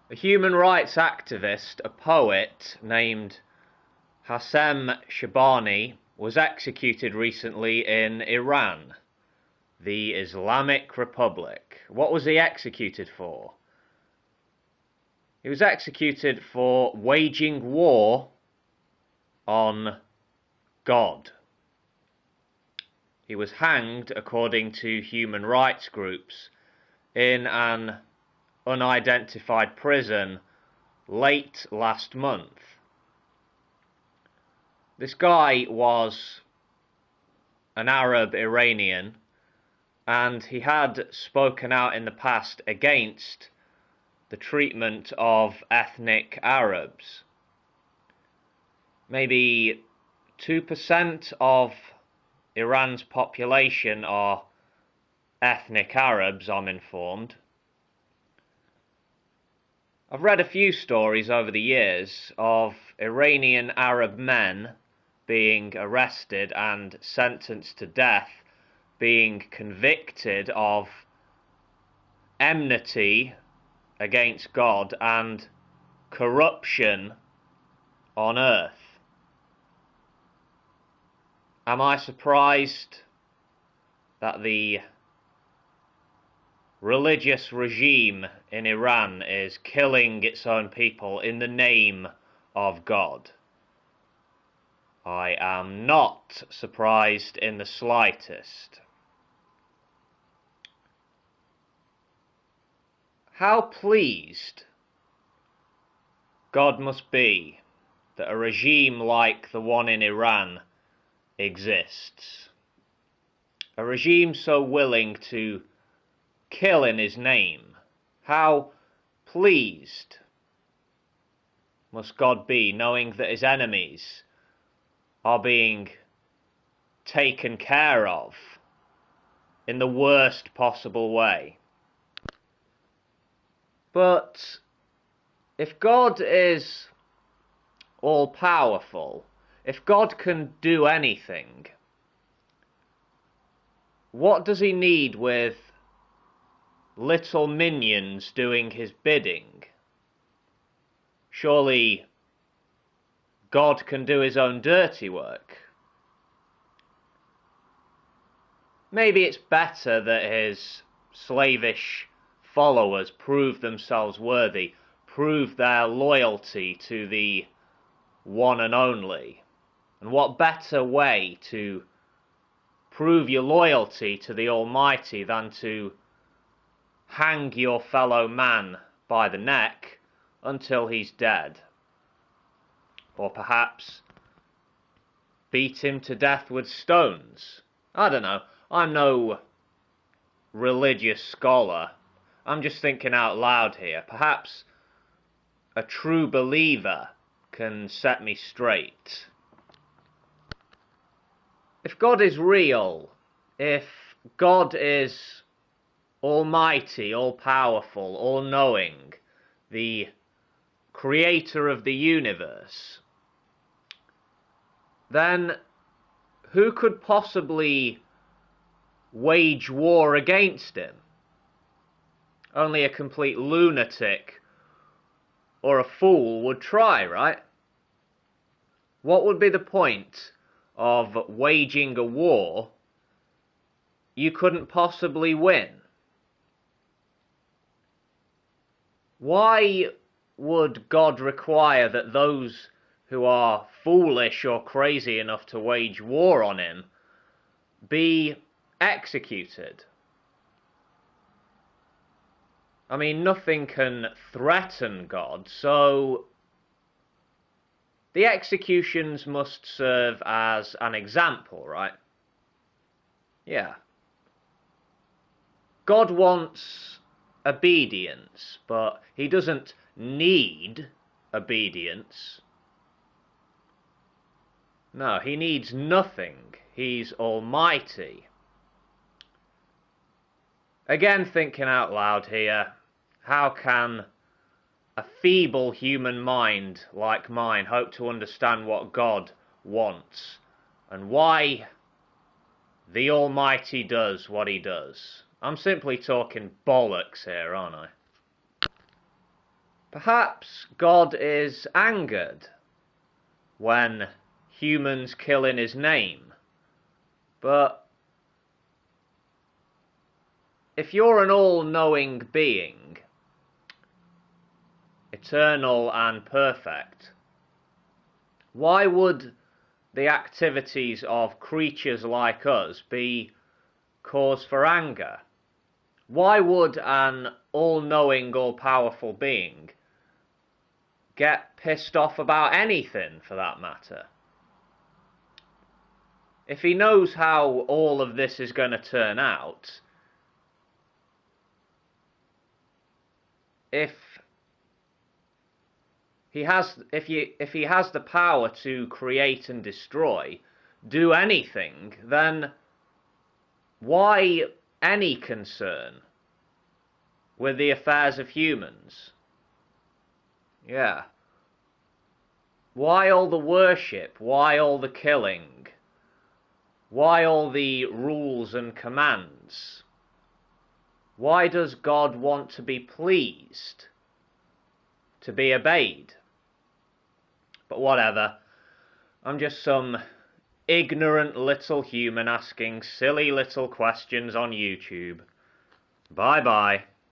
A human rights activist, a poet named Hassem Shabani was executed recently in Iran, the Islamic Republic. What was he executed for? He was executed for waging war on God. He was hanged, according to human rights groups, in an unidentified prison late last month. This guy was an Arab Iranian, and he had spoken out in the past against the treatment of ethnic Arabs. Maybe 2% of Iran's population are ethnic Arabs, I'm informed. I've read a few stories over the years of Iranian Arab men being arrested and sentenced to death, being convicted of enmity against God and corruption on earth. Am I surprised that the religious regime in Iran is killing its own people in the name of God? I am not surprised in the slightest. How pleased God must be that a regime like the one in Iran exists. A regime so willing to kill in his name. How pleased must God be knowing that his enemies are being taken care of in the worst possible way. But if God is all-powerful, if God can do anything, what does he need with little minions doing his bidding? Surely God can do his own dirty work. Maybe it's better that his slavish followers prove themselves worthy, prove their loyalty to the one and only. And what better way to prove your loyalty to the Almighty than to hang your fellow man by the neck until he's dead? Or perhaps beat him to death with stones. I don't know. I'm no religious scholar. I'm just thinking out loud here. Perhaps a true believer can set me straight. If God is real, if God is almighty, all-powerful, all-knowing, the creator of the universe, then who could possibly wage war against him? Only a complete lunatic or a fool would try, right? What would be the point of waging a war you couldn't possibly win? Why would God require that those who are foolish or crazy enough to wage war on him be executed? I mean, nothing can threaten God, so the executions must serve as an example, right? Yeah. God wants obedience, but he doesn't need obedience. No, he needs nothing. He's almighty. Again, thinking out loud here, how can a feeble human mind like mine hope to understand what God wants and why the Almighty does what he does? I'm simply talking bollocks here, aren't I? Perhaps God is angered when humans kill in his name, but if you're an all-knowing being, eternal and perfect, why would the activities of creatures like us be cause for anger? Why would an all-knowing, all-powerful being get pissed off about anything, for that matter? If he knows how all of this is going to turn out, if he has the power to create and destroy, do anything, then why any concern with the affairs of humans? Yeah. Why all the worship? Why all the killing? Why all the rules and commands? Why does God want to be pleased, to be obeyed? But whatever. I'm just some ignorant little human asking silly little questions on YouTube. Bye bye.